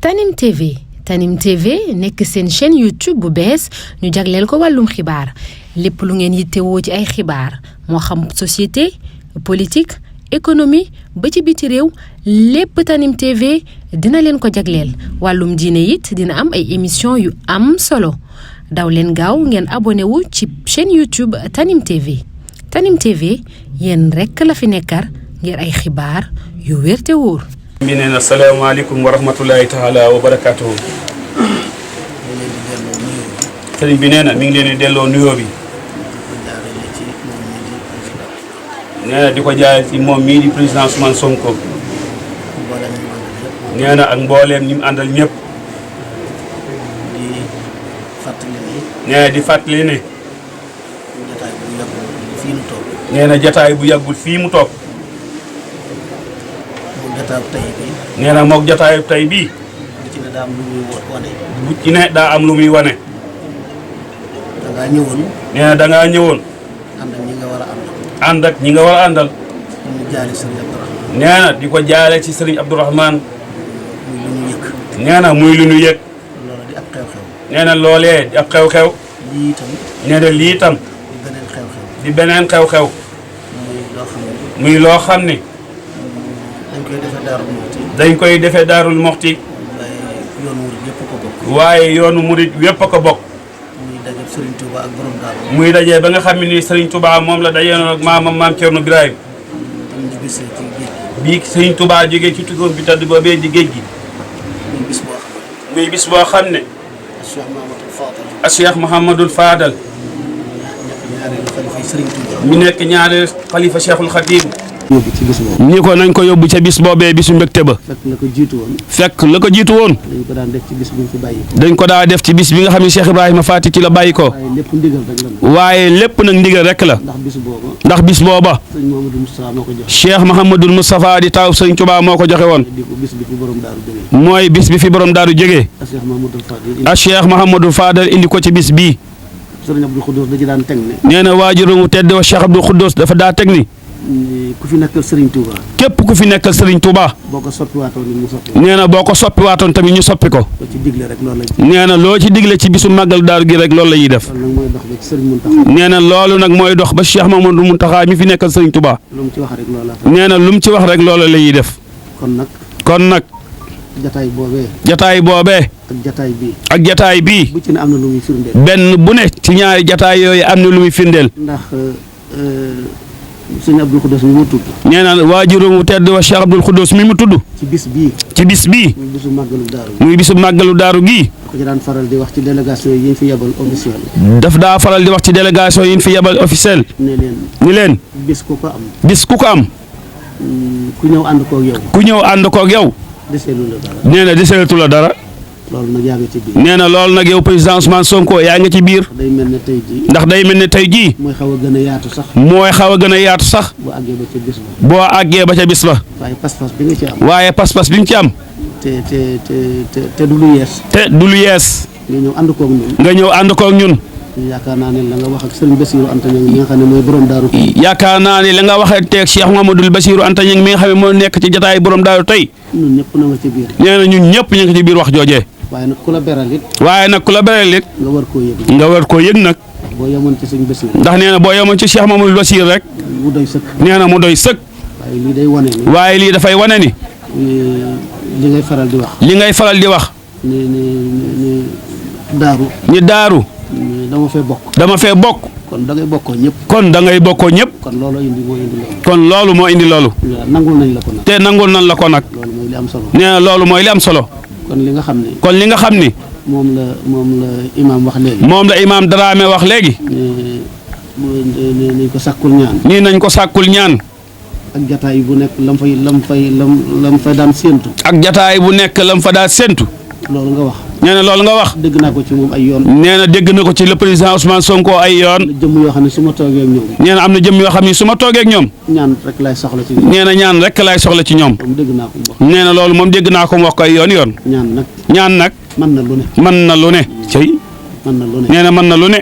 Tanim TV nekk seen chaîne YouTube bu bees ñu jagleel ko wàllum xibaar lépp lu ngeen yittewoo ci ay xibaar moo xam société politique économie ba ci biti réew lépp Tanim TV dina leen ko jagleel wàllum diine it dina am ay émission yu am solo daw leen gaaw ngeen abonné wu ci chaîne YouTube Tanim TV yéen rekk la fi nekkar ngir ay xibaar yu wér te wóor. mi nee na salaamaaleykum wa rahmatulahi taala wa barakaatuhu. sëriñ bi nee na mi ngi leen di delloo nuyoo bi. nee na di ko jaaree ci moom mii di président Ousmane Sonko. nee na ak mbooleem ñi mu àndal ñëpp. nee na di fàttali ne. nee na jataay bu yàggul fii mu toog. nee na moog jataayu tey bii. bu ci ne daa am lu muy wane. dangaa ñëwoon. nee na dangaa ñëwoon. ànd ak ñi nga war a àndal. nee na di ko jaale ci Serigne Abdourahmane. nee na muy lu ñu yëg. nee na loolee di ab xew-xew. nee na lii tam. di beneen xew-xew. muy loo xam ni. dañ koy defee Daarul Muxti. waaye yoonu murit yépp a ko bokk. muy dajee ba nga xam ne ni Serigne Touba moom la dajee noonu ak maam Thierno Birahim. bii Serigne Touba jógee ci tukkoom bi tëdd boobee di géej gi. muy bis boo xam ne. Cheikh Mouhamadul Fadal. mi nekk ñaari xalifa Cheikhul Khadim. ñi ko nañ ko yóbbu ca bis boobee bisu mbégte ba. fekk la ko jiitu woon. fekk la ko jiitu woon. dañ ko daan def ci bis bi ñu fi bàyyi ko. dañ ko daa def ci bis bi nga xam ne Cheikh Ibrahima Fati ci la bàyyi ko. waaye lépp ndigal rek la. waaye lépp nag ndigal rek la. ndax bis booba. sëñ Mouhamadou Moustapha moo ko joxe. Cheikh Mouhamadou Moustapha di taaw sëñ Touba moo ko joxe woon. di ko bis bi fi borom daaru jógee. mooy bis bi fi borom daaru jógee. ak Cheikh Mouhamadou Fadal indi ko ci bis bii. sëriñ Abdou Khoudous da ci daan teg ne. nee na waajur mu tedd wa Cheikh Abdou Khoudous dafa daa teg ni. ku fi nekkal Serigne Touba. képp ku fi nekkal Serigne Touba. boo ko soppiwaatoon ni mu soppi. nee na boo ko soppiwaatoon tamit ñu soppi ko. loo ci digle rek loolu la. nee na loo ci digle ci bisu màggal daaru gi rek loolu la ñuy def. nee na loolu nag mooy dox ba Cheikh Mamadou Mountakha mi fi nekkal Serigne Touba. lu mu ci wax rek loolu la. nee na lu mu ci wax rek loolu la ñuy def. kon nag. jataay boobee. jataay boobee. ak jataay bii. bu ci ne am na lu muy firndeel. benn bu ne ci ñaari jataay yooyu am na lu muy firndeel. ndax sëñ Abdou Khoudous mi mu tudd. nee na waajur mu tedd wa Cheikh Abdou Khoudous mi mu tudd. ci bis bii. muy bisu màggalu daaru. muy bisu màggalu daaru gii. ko ci daan faral di wax ci délégation yi ñu fi yebal officiel. daf daa faral di wax ci délégation yi ñu fi yebal officiel. ni leen. bis ku ko am. ku ñëw ànd koog yow. deseelu la dara. nee na deseelatu la dara. loolu nag yaa ngi ci biir. nee na loolu nag yow président Ousmane Sonko yaa ngi ci biir. ndax day mel ne tey jii. mooy xaw a gën a yaatu sax. boo àggee ba ca bis ba. waaye pas-pas bi nga ci am. te du lu yees. nga ñëw ànd koog ñun. yaakaar naa ne la nga wax ak Serigne Bassirou Anta Niang mi nga xam ne mooy borom daaru. yaakaar naa ne la nga wax ak teeg Cheikh Mouhamadoul Bassirou Anta Niang mi nga xam ne moo nekk ci jotaay borom daaru tey. ñun ñëpp na nga ci biir. nee na ñun ñëpp ñu ngi ci biir wax joojee. waaye nag ku la beral it. nga war koo yëg nag. boo yemoon ci Serigne Bassirou. ndax nee na boo yemoon ci Cheikh Mouhamadoul Bassirou rek. mu doy sëkk. nee na mu doy sëkk. waaye lii dafay wane ni. li ngay faral di wax. ni daaru. dama fee bokk. kon da ngay bokkoo ñëpp. kon loolu moo indi loolu. nangul nañ la ko nag. te nangul nañ la ko nag. loolu mooy li am solo. nee na loolu mooy li am solo. kon li nga xam ni. moom la imaam wax léegi. moom la imaam Dramé wax léegi. nañ ko sàkkul ñaan. nii nañ ko sàkkul ñaan. ak jataay bu nekk lam fa daan séentu. ak jataay bu nekk lam fa daan séentu. loolu nga wax. nee na loolu nga wax. dégg naa ko ci moom ay yoon. nee na dégg na ko ci le président Ousmane Sonko ay yoon. jëmm yoo xam ne su ma toogee ak ñoom. nee na am na jëmm yoo xam ne su ma toogee ak ñoom. ñaan rek laay soxla ci ñoom. nee na ñaan rek laay soxla ci ñoom. moom dégg naa ko wax. nee na loolu moom dégg naa ko wax ko ay yoon. ñaan nag. mën na lu ne. mën na lu ne. cey. mën na lu ne. nee na mën na lu ne.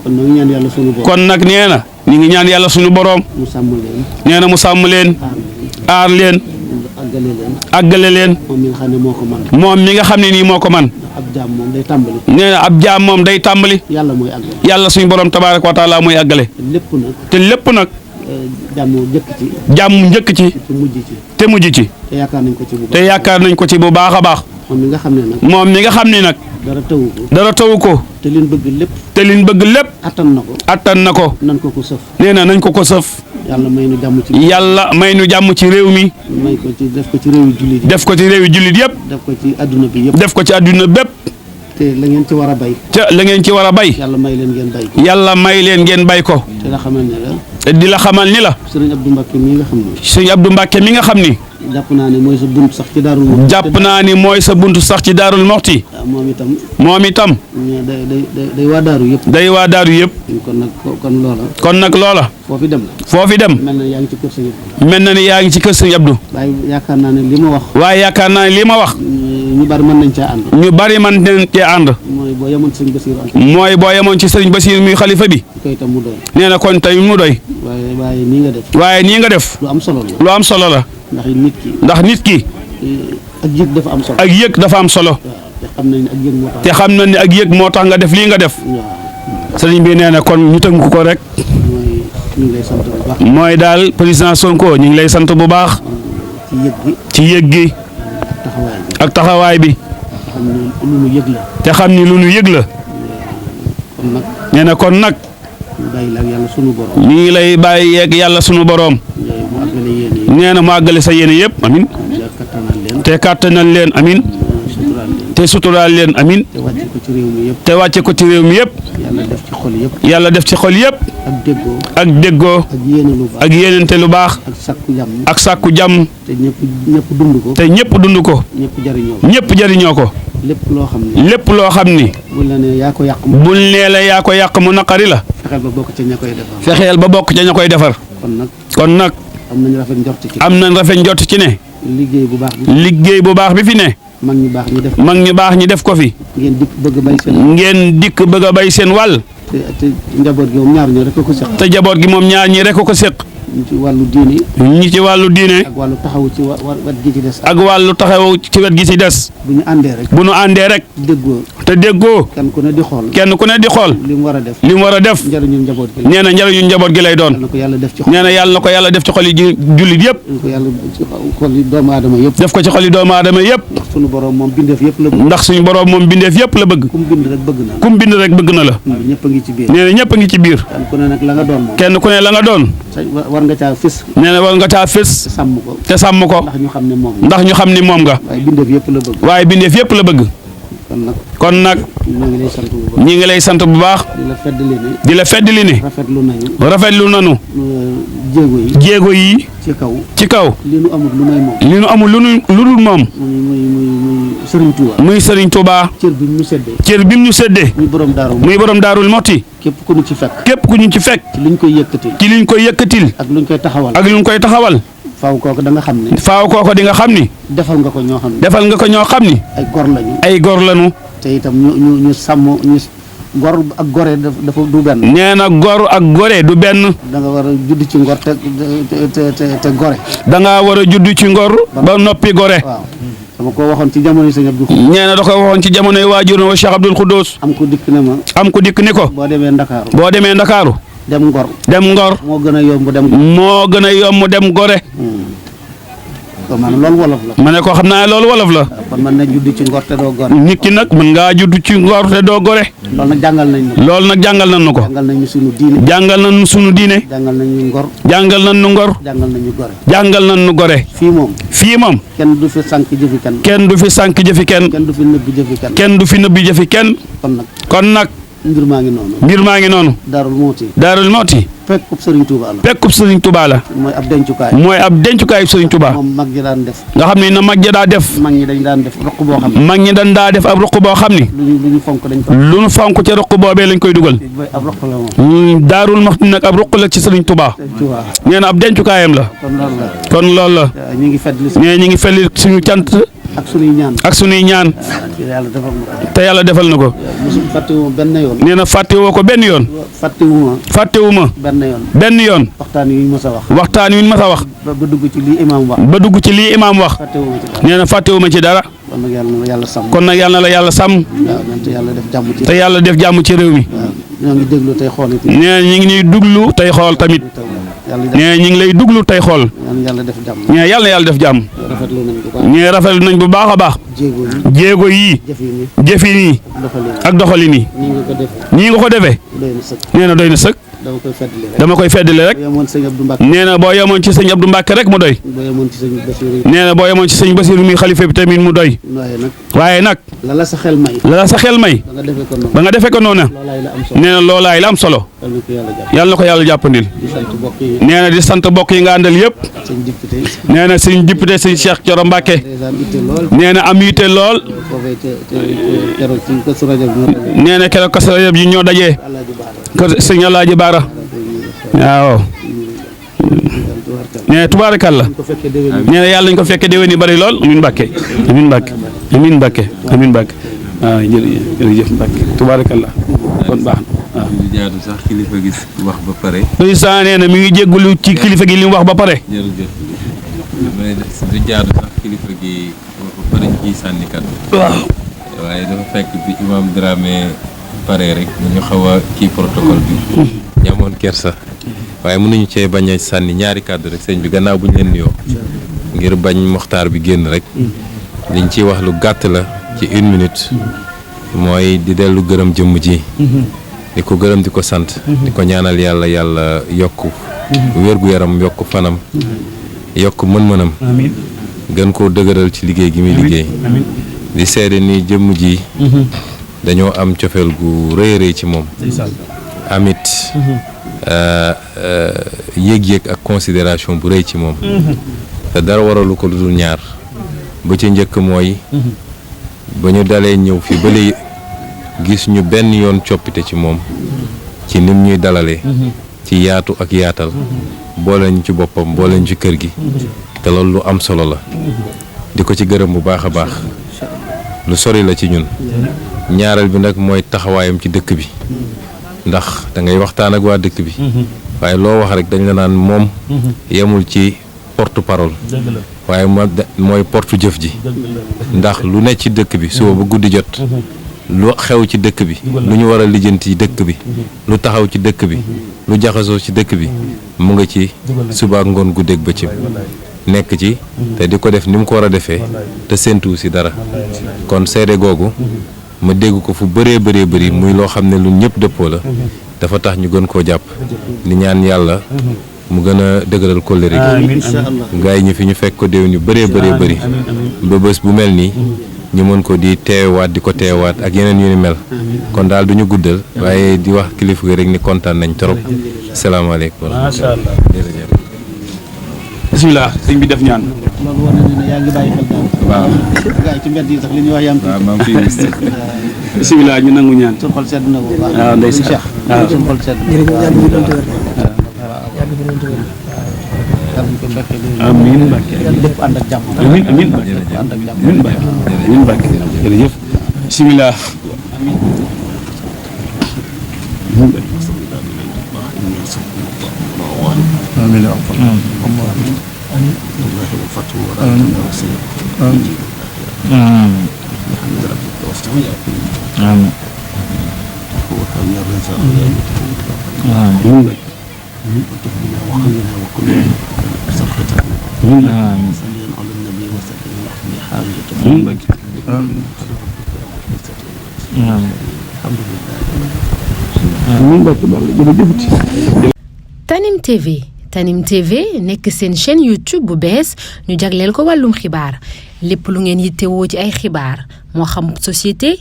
kon nag ñaan yàlla sunu borom. kon nag nee na ñu ngi ñaan yàlla sunu borom. mu sàmm leen. nee na mu sàmm leen. aar leen. àggale leen moom mi nga xam ne nii moo ko man ab jaam moom day tàmbali. nee na ab jaam moom day tàmbali. yàlla mooy àggale. yàlla suñu borom tabaaraka wa taala mooy àggale. te lépp nag. jàmm njëkk ci. jàmm njëkk ci. te mujj ci. te yaakaar nañ ko ci bu baax. te yaakaar nañ ko ci bu baax a baax. moom mi nga xam ne nag. moom mi nga xam ne nag. dara tawu ko. te liñ bëgg lépp. te liñ bëgg lépp. attan na ko. nañ ko sëf. nee na nañ ko sëf. yàlla may nu jàmm ci. yàlla may nu jàmm ci réew mi. may ko ci def ko ci réewi jullit. def ko ci réewi jullit yëpp. def ko ci adduna bi yëpp. def ko ci adduna bépp. te la ngeen ci war a bay. la ngeen ci war a bay. yàlla may leen ngeen bay ko. yàlla may leen ngeen bay ko. te la xamal ne la. te di la xamal ni la. sëriñ Abdou Mbacke mi nga xam ne. sëriñ Abdou Mbacke mi nga xam ni. jàpp naa ne mooy sa bunt sax ci daarul moxti. jàpp naa ni mooy sa bunt sax ci daarul moxti. moom itam. moom itam. day waa daaru yëpp. day waa daaru yëpp. kon nag loola. foofi dem. mel na yaa ngi ci kër sëriñ Abdou. mel na ni yaa ngi ci kër sëriñ Abdou. waaye yaakaar naa ne li ma wax. waaye yaakaar naa ne li ma wax. ñu bari mën nañ cee ànd. ñu bari mën nañ cee ànd. mooy boo yemoon ci sëriñ Basiir. mooy boo yemoon ci sëriñ Basiir muy xalifa bi. koy tam mu doy. nee na kon tey mu doy. waaye nii nga def. waaye nii nga def. lu am solo la. lu am solo la. ndax nit ki. ak yëg dafa am solo. ak yëg dafa am solo. te xam nañ ne ak yëg moo tax nga def lii nga def. sëriñ bi nee na kon ñu tënk ko rek. ñu ngi lay sant bu baax. mooy daal président Sonko ñu ngi lay sant bu baax. ci yëg gi. ak taxawaay bi. te xam ni lu nu yëg la. nee na kon nag. ñu ngi lay bàyyi yeeg yàlla sunu boroom. nee na mu àggale sa yéene yëpp amin. te kàttanal leen amin. te suturaal leen amin. te wàcce ko ci réew mi yëpp. yàlla def ci xol yëpp. ak déggoo. ak yéenente lu baax. ak sàkku jàmm. te ñëpp dund ko. te ñëpp dund ko. ñëpp jariñoo ko. lépp loo xam ni. buñ la nee yaa ko yàq. buñ nee la yaa ko yàq mu naqari la. fexeel ba bokk ca ña koy defar. fexeel ba bokk ca ña koy defar. kon nag. am nañ rafet njort ci. am nañ rafet njort ci ne. liggéey bu baax bi. liggéey bu baax bi fi ne. mag ñu baax ñi def. mag ñu baax ñi def ko fi. ngeen dikk bëgg a bay seen. ngeen dikk bëgg a bay seen wàll. te njaboot gi moom ñaar ñi rek ko seq. te njaboot gi moom ñaar ñi rek ko seq. ñi ci wàllu diine. ñi ci wàllu diine. ak wàllu taxawu ci wet gi ci des. ak wàllu taxawu ci wet gi ci des. bu ñu àndee rek. bu ñu àndee rek. déggoo. te déggoo. kenn ku ne di xool. kenn ku ne di xool. li mu war a def. li mu war a def. njëriñu njaboot gi. nee na njëriñu njaboot gi lay doon. na ko yàlla def ci xol. nee na yàlla na ko yàlla def ci xol yi jullit yëpp. ko yàlla ci xol yi doomu aadama yëpp. def ko ci xol yi doomu aadama yëpp. ndax suñu borom moom bindeef yëpp la bëgg. ndax suñu borom moom bindeef yëpp la bëgg. kum bind rek bëgg na. kum bind rek bëgg na la. ñëpp a ngi ci biir. nee na ñëpp a ngi ci biir. kenn ku ne nag la nga doon moom. kenn ku ne la nga doon. war nga caa fës. nee na war nga caa fës. te sàmm ko. ndax ñu xam ne moom nga. waaye bindeef yëpp la bëgg. waaye bindeef yëpp la bëgg. kon nag. ñi ngi lay sant bu baax. di la feddali ne. rafetlu nañu. jéego yi. ci kaw. li nu amul lu may moom. li nu amul lu dul moom. muy Serigne Touba. cër bi mu ñu séddee. cër bi mu ñu séddee. muy borom daarul Moti. képp ku ñu ci fekk. ci liñ koy yëkkatil. ak luñ koy taxawal. faaw kooku da nga xam ne. faaw kooku di nga xam ni. defal nga ko ñoo xam ni. ay gor lañu. te itam ñu sàmm ñu gor ak gore dafa du benn. nee na gor ak gore du benn. da nga war a judd ci ngor te gore. da ngaa war a judd ci ngor. ba noppi gore. waaw dama ko waxoon ci jamono yi sëñ Abdou. nee na da ko waxoon ci jamono yi waajur wa Cheikh Abdoul Khoudous. am ko dikk ne ko. boo demee Ndakaaru. dem ngor. moo gën a yomb dem gore. kon man loolu wolof la. ma ne ko xam naa loolu wolof la. kon man na judd ci ngor te doo gore. nit ki nag mën ngaa judd ci ngor te doo gore. loolu nag jàngal nañ ko. jàngal nañ sunu diine. jàngal nañ sunu diine. jàngal nañ ñu ngor. jàngal nañ nu ngor. jàngal nañ nu gore. fii moom. kenn du fi sànq jëfi kenn. kenn du fi sànq jëfi kenn. kenn du fi nëbbi jëfi kenn. kenn du fi nëbbi jëfi kenn. kon nag. mbir maa ngi noonu. Daarul Moti. pekkub Serigne Touba la. mooy ab dencukaay Serigne Touba. moom mag ñi daan def. nga xam ne na mag ñi daa def. mag ñi dañ daan def ruq boo xam ne. mag ñi dañ daa def ab ruq boo xam ni. lu ñu fonk dañ ko. lu ñu fonk ca ruq boobee lañ koy dugal. ab ruq la moom. Daarul Moti nag ab ruq la ci Serigne Touba. nee na ab dencukaayam la. kon loolu la. ñu ngi fetli suñu cant. ak sunuy ñaan. te yàlla defal na ko. fàttewuma benn yoon. nee na fàttewoo ko benn yoon. fàttewuma. benn yoon. waxtaan wi ñu mës a wax. ba dugg ci lii imaam wax. ba dugg ci lii imaam wax. nee na fàttewuma ci dara. kon nag yàlla na yàlla sàmm. kon nag yàlla na la yàlla sàmm. te yàlla def jàmm ci réew mi. ñoo ngi déglu tey xool it. nee ñu ngi ñuy duglu tey xool tamit. nee ñu ngi lay duglu tey xool. yàlla def jàmm. nee yàlla na yàlla def jàmm. nee rafetlu nañ bu baax a baax. jéego yii. jëfin yi. ak doxalin yi. nii nga ko defee. nee na doy na sëkk. dama koy feddali rek. nee na boo yemoon ci sëñ Abdou Mbacke rek mu doy. nee na boo yemoon ci sëñ Basiru mi xalifa bi tamit mu doy. waaye nag. la la sa xel may. ba nga defee ko noonu. nee na loolaay la am solo. yàlla na ko yàlla jàppandil. nee na di sant bokk yi nga àndal yëpp. nee na sëñ député sëñ Cheikh Thioro Mbacke. nee na am yitte lool. nee na keroog Kazu Rajab yi ñoo dajee. kër sëñ Alaaji Baara. waaw. nee na tubaarakàlla. nee na yàlla nañu ko fekkee déwén yi bari lool amiin Mbacke amiin Mbacke amiin Mbacke amiin Mbacke waaw jërëjëf Mbacke tubaarakàlla kon baax na waaw. du jaadu sax kilifa gi wax ba pare. président nee na mi ngi jégalu ci kilifa gi li mu wax ba pare. jërëjëf du jaadu sax kilifa gi wax ba pare ñu ciy sànni kat. waaw. waaye dafa fekk bi imam Dramé pare rek ñu xaw a kii protocole bi. ñu amoon kersa. waaye mënuñu cee bañ a sànni ñaari kàddu rek sëñ bi gannaaw bu ñu leen nuyoo. ngir bañ moxtaar bi génn rek. liñ ciy wax lu gàtt la ci 1 minute. mooy di dellu gërëm jëmm ji. di ko gërëm di ko sant. di ko ñaanal yàlla yàlla yokk. wér-gu-yaram yokk fanam. yokk mën-mënam. gën koo dëgëral ci liggéey gi muy liggéey. di seede ni jëmm ji. dañoo am cofeel gu rëy rëy ci moom. amit. yëg-yëg ak considération bu rëy ci moom. te dara waralu ko lu dul ñaar. bu ci njëkk mooy. ba ñu dalee ñëw fii ba léegi gis ñu benn yoon coppite ci moom. ci nim ñuy dalalee. ci yaatu ak yaatal. boole ñu ci boppam boole ñu ci kër gi. te loolu lu am solo la. di ko ci gërëm bu baax a baax. lu sori la ci ñun. ñaareel bi nag mooy taxawaayam ci dëkk bi. ndax da ngay waxtaan ak waa dëkk bi. waaye loo wax rek dañ la naan moom. yemul ci porte parole. waaye mooy porte jëf ji. ndax lu ne ci dëkk bi suba ba guddi jot. lu xew ci dëkk bi. lu ñu war a lijjanti ci dëkk bi. lu taxaw ci dëkk bi. lu jaxasoo ci dëkk bi. mu nga ci suba ak ngoon guddeeg bëccëg. nekk ci te di ko def ni mu ko war a defee. te séentuwu si dara. kon seede googu. ma dégg ko fu bëree bëri muy loo xam ne lu ñëpp dëppoo la. dafa tax ñu gën koo jàpp. di ñaan yàlla. mu gën a dëgëral kóllëre gi. gaa yi ñu fi ñu fekk ko déw ñu bëree bëri. ba bés bu mel nii. ñu mën ko di teewaat di ko teewaat ak yeneen yu ni mel. kon daal du ñu guddal. waaye di wax kilifa gi rek ni kontaan nañ trop. salaamaaleykum. macha allah jërëjëf. bisimilah sëñ bi def ñaan. loolu wane na ne yaa ngi bàyyi xel daal. waaw. gaa yi ci mbedd yi sax li ñuy wax yaa ngi. waaw maa ngi fiy gis. bisimilah ñu nangu ñaan. suñu xol sedd na bu baax. waaw ndeysaan waaw suñu xol sedd na. amiin Mbacke. lépp ànd ak jàmm. amiin amiin Mbacke. ànd ak jàmm. amiin Mbacke. amiin Mbacke. jërëjëf. bisimilah. amiin. Tanim TV Tanim TV nekk seen chaîne YouTube bu bees ñu jagleel ko wàllum xibaar lépp lu ngeen yittewoo ci ay xibaar moo xam société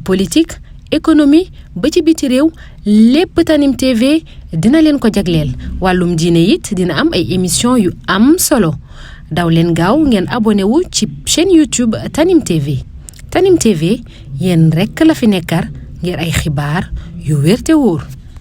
politique économie ba ci biti réew lépp Tanim TV dina leen ko jagleel wàllum diine it dina am ay émission yu am solo daw leen gaaw ngeen abonné wu ci chaîne YouTube Tanim TV Tanim TV yéen rekk la fi nekkar ngir ay xibaar yu wér te wóor